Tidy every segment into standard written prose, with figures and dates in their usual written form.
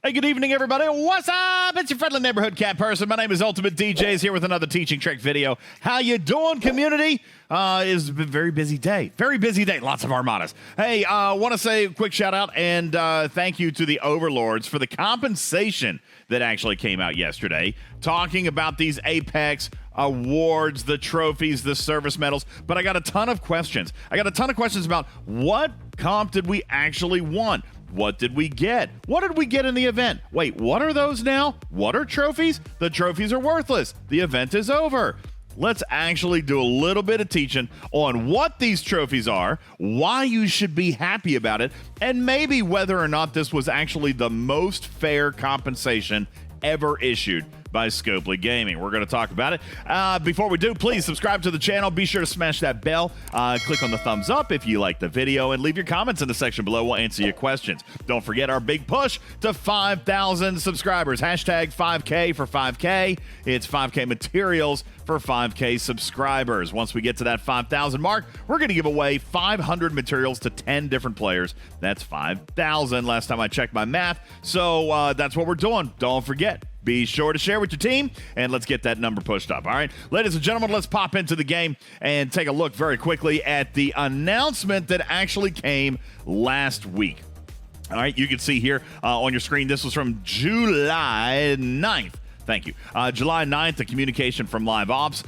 Hey, good evening, everybody. What's up? It's your friendly neighborhood cat person. My name is UltimatDjz here with another teaching trick video. How you doing, community? It's been a very busy day. Very busy day. Lots of armadas. Hey, want to say a quick shout out and thank you to the overlords for the compensation that actually came out yesterday, talking about these Apex awards, the trophies, the service medals. But I got a ton of questions. About what comp did we actually want? What did we get? What did we get in the event? Wait, what are those now? What are trophies? The trophies are worthless. The event is over. Let's actually do a little bit of teaching on what these trophies are, why you should be happy about it, and maybe whether or not this was actually the most fair compensation ever issued by Scopely Gaming. We're going to talk about it. Before we do, please subscribe to the channel. Be sure to smash that bell. Click on the thumbs up if you like the video, and leave your comments in the section below. We'll answer your questions. Don't forget our big push to 5,000 subscribers. Hashtag 5K for 5K. It's 5K materials for 5K subscribers. Once we get to that 5,000 mark, we're going to give away 500 materials to 10 different players. That's 5,000 last time I checked my math. So that's what we're doing. Don't forget. Be sure to share with your team, and let's get that number pushed up, all right? Ladies and gentlemen, let's pop into the game and take a look very quickly at the announcement that actually came last week. All right, you can see here on your screen, this was from July 9th. Thank you. July 9th, a communication from Live Ops,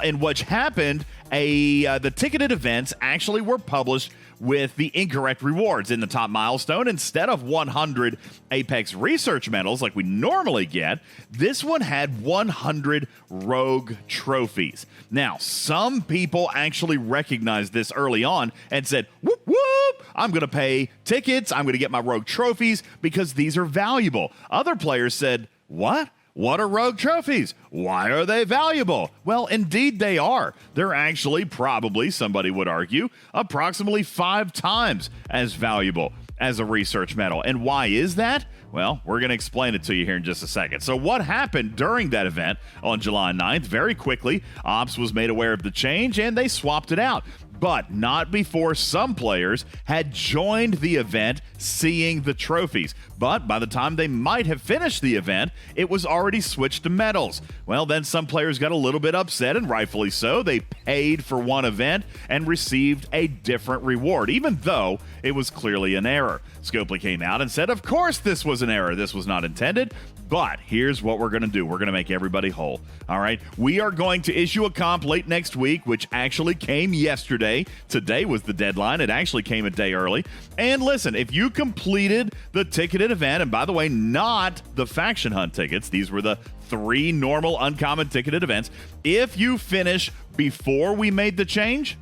in which happened, the ticketed events actually were published with the incorrect rewards in the top milestone. Instead of 100 Apex research medals like we normally get, this one had 100 rogue trophies. Now, some people actually recognized this early on and said, whoop, whoop, I'm going to pay tickets, I'm going to get my rogue trophies because these are valuable. Other players said, what? What are rogue trophies? Why are they valuable? Well, indeed they are. They're actually probably, somebody would argue, approximately 5 times as valuable as a research medal. And why is that? Well, we're going to explain it to you here in just a second. So what happened during that event on July 9th? Very quickly, Ops was made aware of the change and they swapped it out. But not before some players had joined the event seeing the trophies. But by the time they might have finished the event, it was already switched to medals. Well, then some players got a little bit upset, and rightfully so. They paid for one event and received a different reward, even though it was clearly an error. Scopely came out and said, of course this was an error. This was not intended. But here's what we're going to do. We're going to make everybody whole. All right. We are going to issue a comp late next week, which actually came yesterday. Today was the deadline. It actually came a day early. And listen, if you completed the ticketed event, and by the way, not the faction hunt tickets, these were the 3 normal uncommon ticketed events. If you finish before we made the change,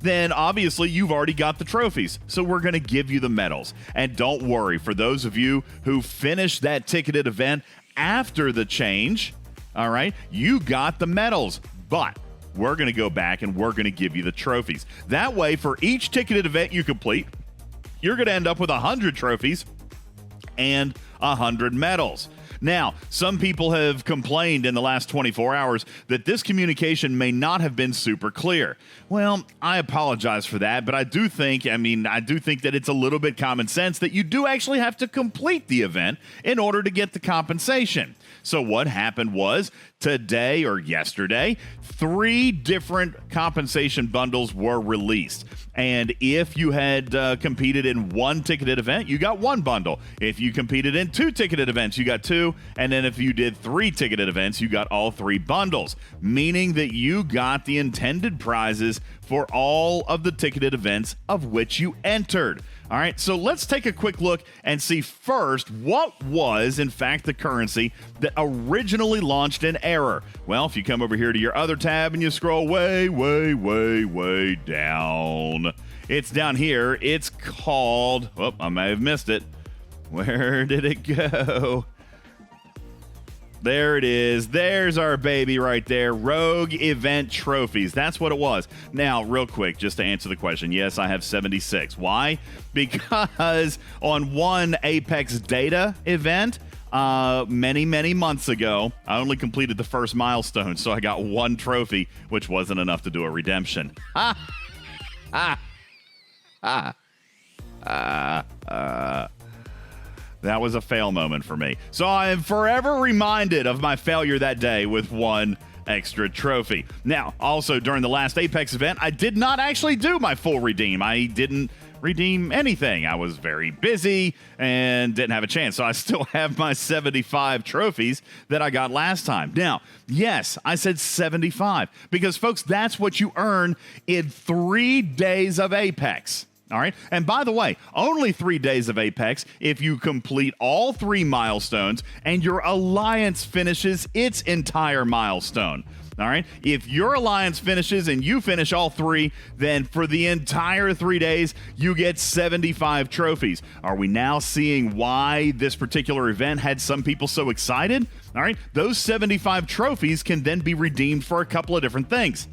then obviously you've already got the trophies. So we're going to give you the medals. And don't worry, for those of you who finished that ticketed event after the change, all right, you got the medals. But we're going to go back and we're going to give you the trophies. That way, for each ticketed event you complete, you're going to end up with 100 trophies and 100 medals. Now, some people have complained in the last 24 hours that this communication may not have been super clear. Well, I apologize for that, but I do think that it's a little bit common sense that you do actually have to complete the event in order to get the compensation. So what happened was today or yesterday, 3 different compensation bundles were released. And if you had competed in 1 ticketed event, you got 1 bundle. If you competed in 2 ticketed events, you got 2. And then if you did 3 ticketed events, you got all 3 bundles, meaning that you got the intended prizes for all of the ticketed events of which you entered. All right, so let's take a quick look and see first what was, in fact, the currency that originally launched in error. Well, if you come over here to your other tab and you scroll way, way, way, way down, it's down here. It's called, oh, I may have missed it. Where did it go? There it is. There's our baby right there. Rogue Event Trophies. That's what it was. Now, real quick, just to answer the question, yes, I have 76. Why? Because on one Apex Data event, many months ago, I only completed the first milestone, so I got 1 trophy, which wasn't enough to do a redemption. That was a fail moment for me. So I am forever reminded of my failure that day with one extra trophy. Now, also during the last Apex event, I did not actually do my full redeem. I didn't redeem anything. I was very busy and didn't have a chance. So I still have my 75 trophies that I got last time. Now, yes, I said 75 because, folks, that's what you earn in 3 days of Apex. All right. And by the way, only 3 days of Apex if you complete all 3 milestones and your alliance finishes its entire milestone. All right. If your alliance finishes and you finish all 3, then for the entire 3 days, you get 75 trophies. Are we now seeing why this particular event had some people so excited? All right. Those 75 trophies can then be redeemed for a couple of different things.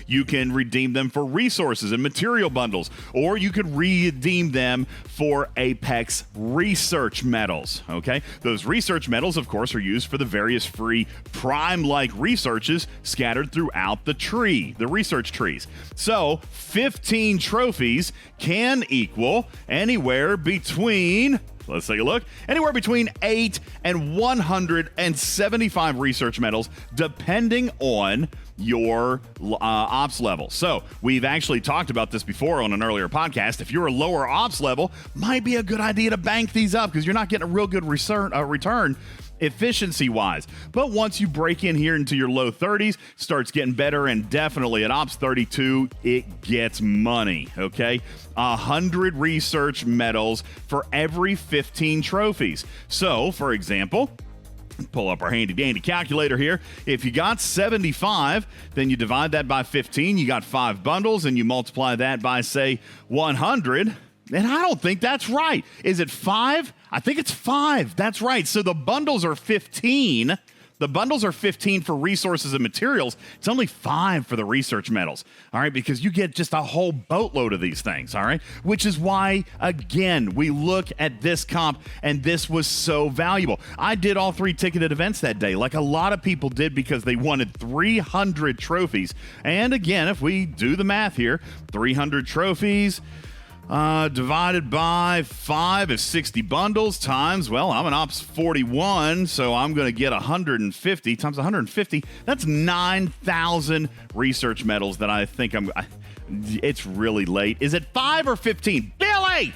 You can redeem them for resources and material bundles, or you could redeem them for Apex research medals, okay? Those research medals, of course, are used for the various free Prime-like researches scattered throughout the tree, the research trees. So, 15 trophies can equal anywhere between... Let's take a look. Anywhere between 8 and 175 research medals, depending on your ops level. So we've actually talked about this before on an earlier podcast. If you're a lower ops level, might be a good idea to bank these up because you're not getting a real good return efficiency-wise. But once you break in here into your low 30s, starts getting better, and definitely at Ops 32, it gets money, okay? 100 research medals for every 15 trophies. So, for example, pull up our handy-dandy calculator here. If you got 75, then you divide that by 15, you got 5 bundles, and you multiply that by, say, 100, and I don't think that's right. Is it 5? I think it's 5. That's right. So the bundles are 15. The bundles are 15 for resources and materials. It's only 5 for the research medals, all right, because you get just a whole boatload of these things, all right, which is why, again, we look at this comp, and this was so valuable. I did all 3 ticketed events that day, like a lot of people did, because they wanted 300 trophies. And again, if we do the math here, 300 trophies divided by 5 is 60 bundles times, well, I'm an Ops 41, so I'm going to get 150 times 150. That's 9,000 research medals that I think it's really late. Is it 5 or 15? Billy!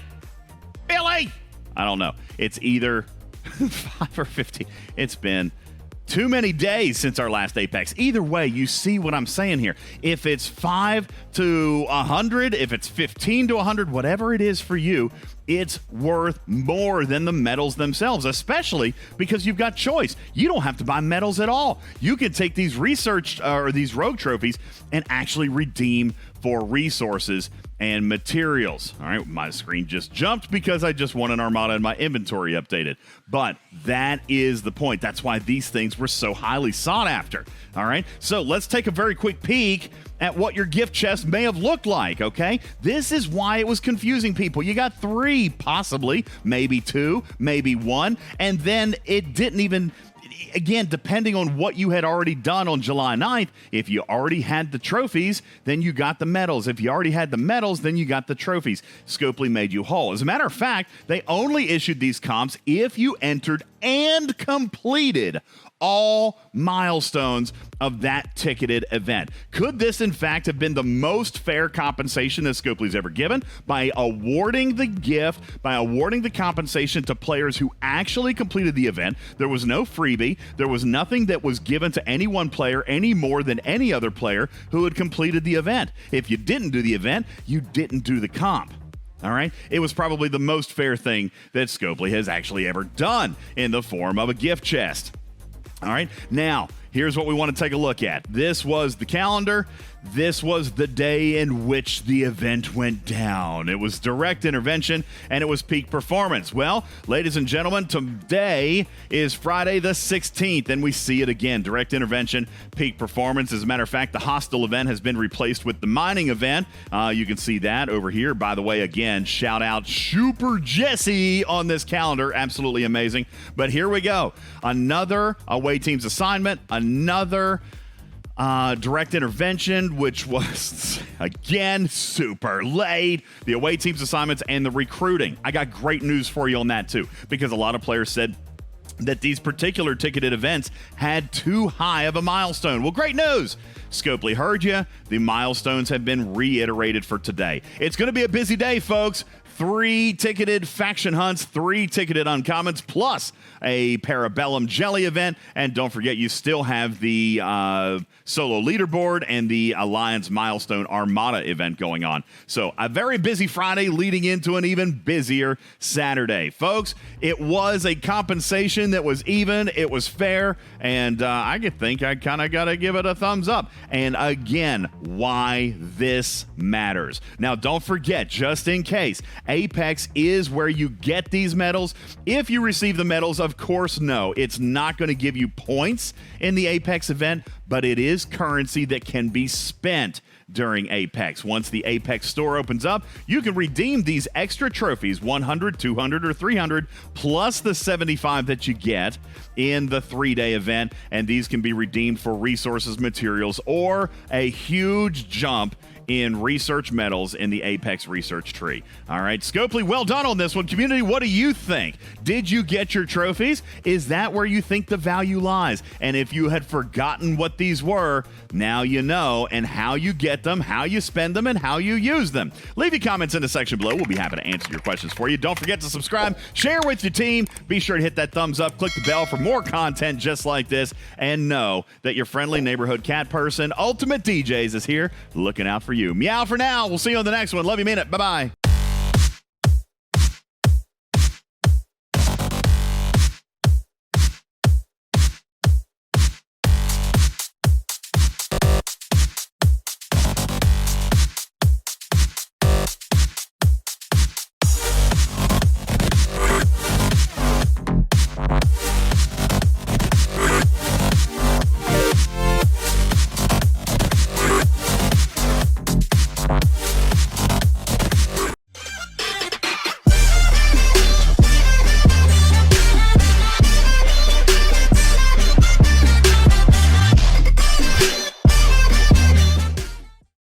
I don't know. It's either 5 or 15. It's been too many days since our last Apex. Either way, you see what I'm saying here. If it's 5 to 100, if it's 15 to 100, whatever it is for you, it's worth more than the medals themselves, especially because you've got choice. You don't have to buy medals at all. You can take these research or these rogue trophies and actually redeem for resources and materials. All right, my screen just jumped because I just won an Armada and my inventory updated. But that is the point. That's why these things were so highly sought after. All right, so let's take a very quick peek at what your gift chest may have looked like, okay? This is why it was confusing people. You got 3, possibly, maybe 2, maybe 1, and then it didn't even... Again, depending on what you had already done on July 9th, if you already had the trophies, then you got the medals. If you already had the medals, then you got the trophies. Scopely made you whole. As a matter of fact, they only issued these comps if you entered and completed all milestones of that ticketed event. Could this, in fact, have been the most fair compensation that Scopely's ever given by awarding the gift, by awarding the compensation to players who actually completed the event? There was no freebie. There was nothing that was given to any one player any more than any other player who had completed the event. If you didn't do the event, you didn't do the comp. All right? It was probably the most fair thing that Scopely has actually ever done in the form of a gift chest. All right, now, here's what we want to take a look at. This was the calendar. This was the day in which the event went down. It was direct intervention, and it was peak performance. Well, ladies and gentlemen, today is Friday the 16th, and we see it again. Direct intervention, peak performance. As a matter of fact, the hostile event has been replaced with the mining event. You can see that over here. By the way, again, shout out Super Jesse on this calendar. Absolutely amazing. But here we go. Another away team's assignment, another Direct intervention, which was, again, super late. The away team's assignments and the recruiting. I got great news for you on that, too, because a lot of players said that these particular ticketed events had too high of a milestone. Well, great news. Scopely heard you. The milestones have been reiterated for today. It's going to be a busy day, folks. 3 ticketed faction hunts, 3 ticketed uncommons, plus a Parabellum Jelly event. And don't forget, you still have the solo leaderboard and the Alliance Milestone Armada event going on. So a very busy Friday leading into an even busier Saturday. Folks, it was a compensation that was even, it was fair, and I think I kind of got to give it a thumbs up. And again, why this matters. Now, don't forget, just in case, Apex is where you get these medals. If you receive the medals, of course, no, it's not going to give you points in the Apex event, but it is currency that can be spent during Apex. Once the Apex store opens up, you can redeem these extra trophies, 100, 200, or 300, plus the 75 that you get in the 3-day event, and these can be redeemed for resources, materials, or a huge jump in research medals in the Apex research tree. All right, Scopely, well done on this one. Community, what do you think? Did you get your trophies? Is that where you think the value lies? And if you had forgotten what these were, now you know, and how you get them, how you spend them, and how you use them. Leave your comments in the section below. We'll be happy to answer your questions for you. Don't forget to subscribe, share with your team. Be sure to hit that thumbs up, click the bell for more content just like this, and know that your friendly neighborhood cat person, UltimatDjz, is here looking out for you. Meow for now. We'll see you on the next one. Love you, mean it. Bye-bye.